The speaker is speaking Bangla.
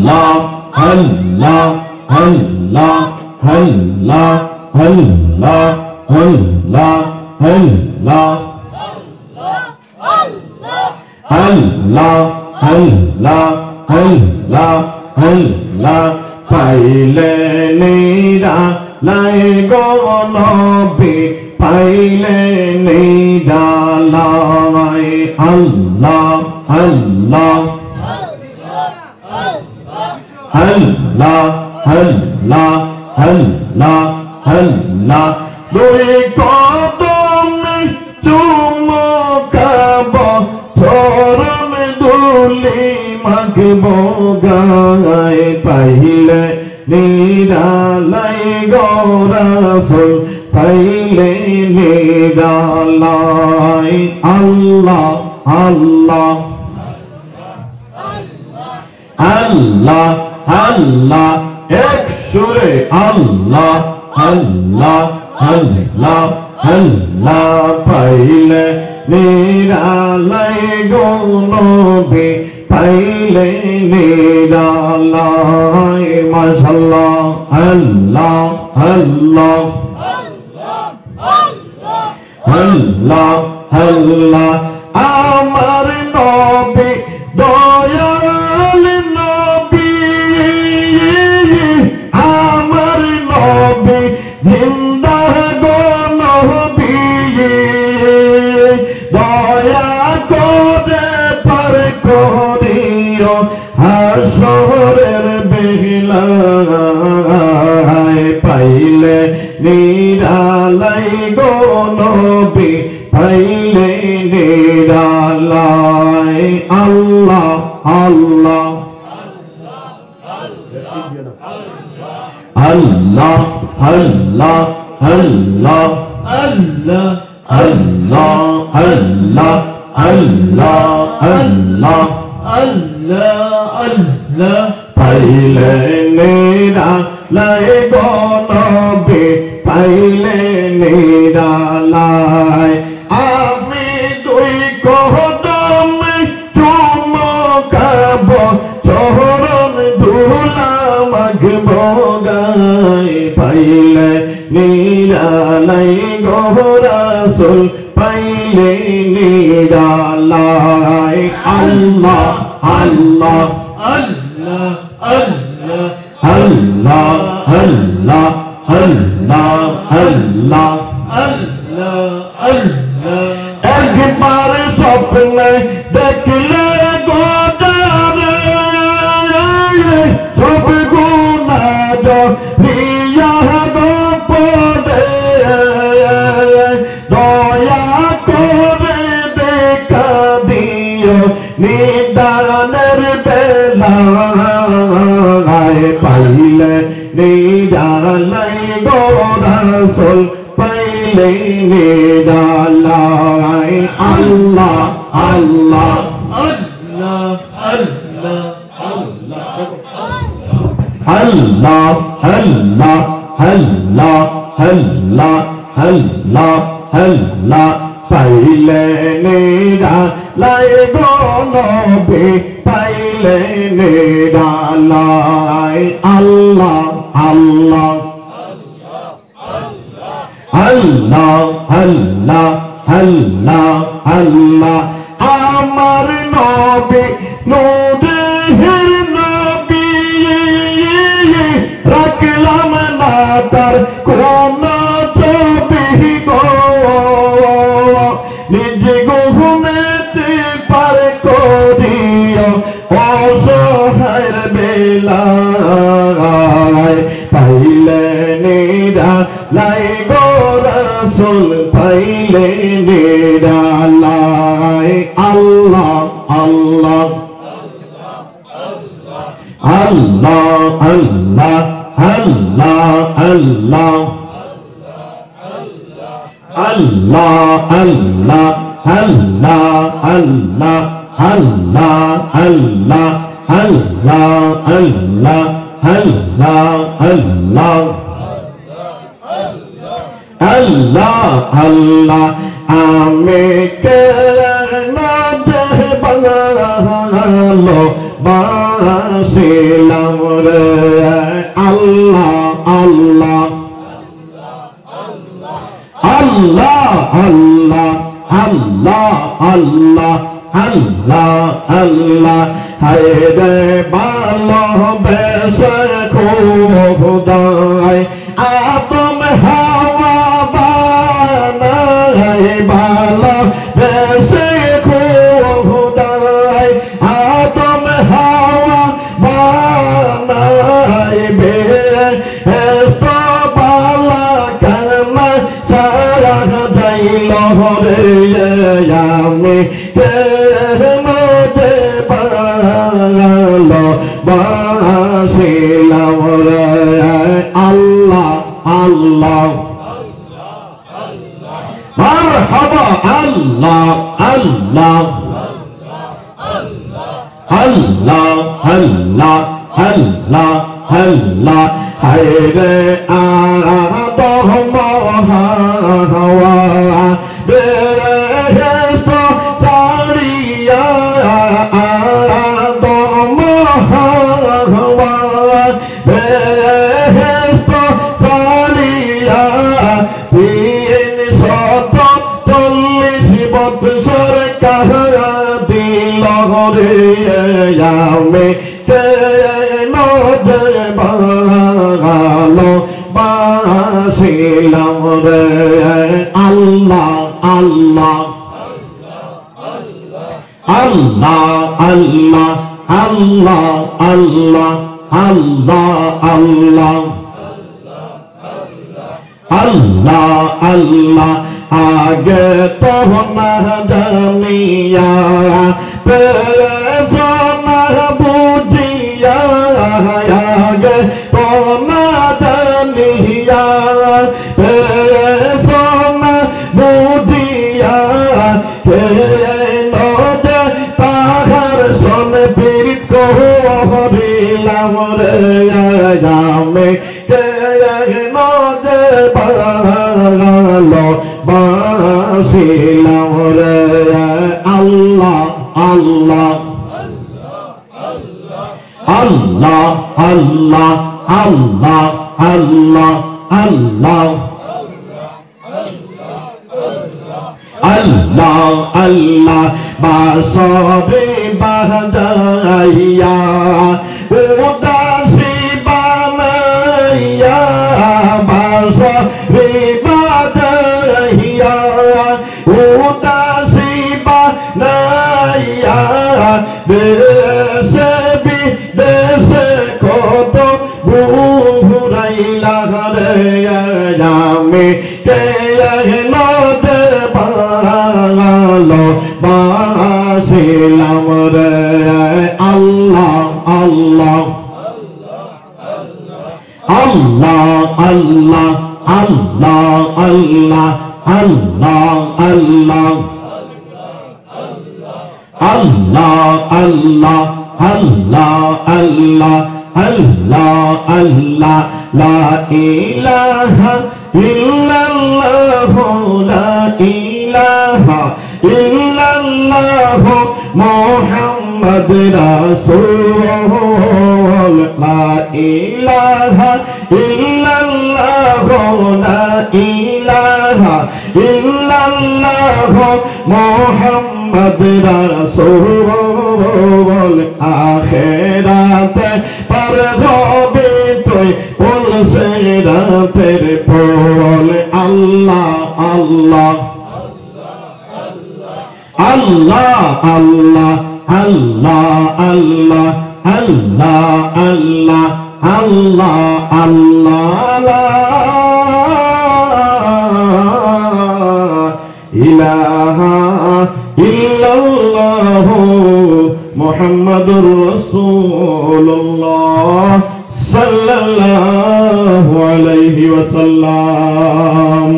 Allah, Allah, Allah, Allah, Allah, Allah, Allah, Allah, Allah, Allah, Allah, পাইলে নিরা লাই গো নবী পাইলে নিরা লাই আল্লাহ আল্লাহ আল্লাহ আল্লাহ আল্লাহ আল্লাহ দুই কদমে চুমকাব চরণ ধুলি মাগব গায়ে পাইলে নিরালাই গো রাসূল পাইলে নিরালাই আল্লাহ আল্লাহ আল্লাহ আল্লাহ এক সুরে আল্লাহ আল্লাহ আল্লাহ আল্লাহ পাইলে নিরালাই গো নবী পাইলে নিরালাই মাশাআল্লাহ আল্লাহ আল্লাহ আল্লাহ আল্লাহ আমার নবী দয়াল নবী আমার নবী জিন্দা গো নবী দয়া করে পার করিও হাসরের বেলায় পাইলে নিরালাই গো নবী পাইলে নিরালাই আল্লাহ আল্লাহ আল্লাহ আল্লাহ আল্লাহ আল্লাহ আল্লাহ আল্লাহ আল্লাহ আল্লাহ আল্লাহ আল্লাহ পাইলে নিরালাই গো নবী পাইলে নিরালাই আমি দুই কদমে চুমকাব চরণ ধুলা মাগব গায়ে পাইলে নিরালাই গো রাসূল পাইলে নিরালাই আল্লাহ আল্লাহ আল্লাহ আল্লাহ আল্লাহ আল্লাহ আল্লাহ আল্লাহ আল্লাহ আল্লাহ একবার স্বপ্নে দেখলে গোদারে সব গুনাহ প্রিয়া গো পড়ে দয়া করে দেখা দিও নিদানের বেলায় পাইলে নিরালাই গো রাসূল পাইলে নিরালাই আল্লাহ আল্লাহ আল্লাহ আল্লাহ আল্লাহ আল্লাহ আল্লাহ আল্লাহ আল্লাহ আল্লাহ পাইলে নিরালাই গো নবী পাইলে নিরালাই আল্লাহ আল্লাহ আল্লাহ আল্লাহ আল্লাহ আল্লাহ আমার নবী নূরের নবী রাখলাম না তার কোন ছবি গো নিজে ঘুমেতে পার করিও অসহায়ের বেলায় পাইলে নিরালাই গো রাসূল পাইলে নিরালাই আল্লাহ আল্লাহ আল্লাহ আল্লাহ আল্লাহ আল্লাহ আল্লাহ আল্লাহ আল্লাহ আল্লাহ আল্লাহ আল্লাহ আল্লাহ আল্লাহ আল্লাহ আল্লাহ আল্লাহ আল্লাহ আমি কেন বাংলা বাসিলাম রে আল্লাহ আল্লাহ আল্লাহ আল্লাহ আল্লাহ আল্লাহ আল্লাহ আল্লাহ হায় রে ভালোবেসে খোদায় আদম হাওয়া বানায় ভালোবেসে খোদায় আদম হাওয়া বানায় বেহেশত বালা কানা সারা যাইল রে আমি মধ্যে ভালো বাসিলাম রে আল্লাহ আল্লাহ মারহাবা আল্লাহ আল্লাহ আল্লাহ আল্লাহ আল্লাহ আল্লাহ হায় রে আদম হাওয়া বেহেশত ছাড়িয়া আদম হাওয়া বেহেশত ছাড়িয়া 340 বছর কারা দিল রে আমি কেন যে ভালো বাসিলাম রে আল্লাহ আল্লাহ আল্লাহ আল্লাহ আল্লাহ আল্লাহ আল্লাহ আল্লাহ আল্লাহ আল্লাহ আগে তো না জানিয়া পেছনা বুঝিয়া আগে তো না জানিয়া পেছনা বুঝিয়া নদে তাহার সনে পীর করিলাম রে আমি নদে ভালো বাসিলাম রে আল্লাহ আল্লাহ আল্লাহ আল্লাহ আল্লাহ আল্লাহ আল্লাহ আল্লাহ আল্লাহ বাসরে বাজাইয়া উদাসী বানাইয়া বাসরে বাজাইয়া উদাসী বানাইয়া দেশে বিদেশে কত ঘুরাইলা রে আমি নদে ভালো বাসিলাম রে আল্লাহ আল্লাহ আল্লাহ আল্লাহ আল্লাহ আল্লাহ আল্লাহ আল্লাহ আল্লাহ আল্লাহ আল্লাহ আল্লাহ আল্লাহ আল্লাহ লা ইলাহা ইল্লাল্লাহ লা ইলাহা ইল্লাল্লাহ মুহাম্মদ রাসূল লা ইলাহা ইল্লাল্লাহ লা ইলাহা ইল্লাল্লাহ মুহাম্মদ রাসূল আখিরাতে পার হবে তুই বল সিরাতের পল আল্লাহ আল্লাহ আল্লাহ আল্লাহ আল্লাহ আল্লাহ আল্লাহ আল্লাহ আল্লাহ আল্লাহ ইলাহা ইল্লাল্লাহ মুহাম্মাদুর রাসূলুল্লাহ সাল্লাল্লাহু আলাইহি ওয়াসাল্লাম।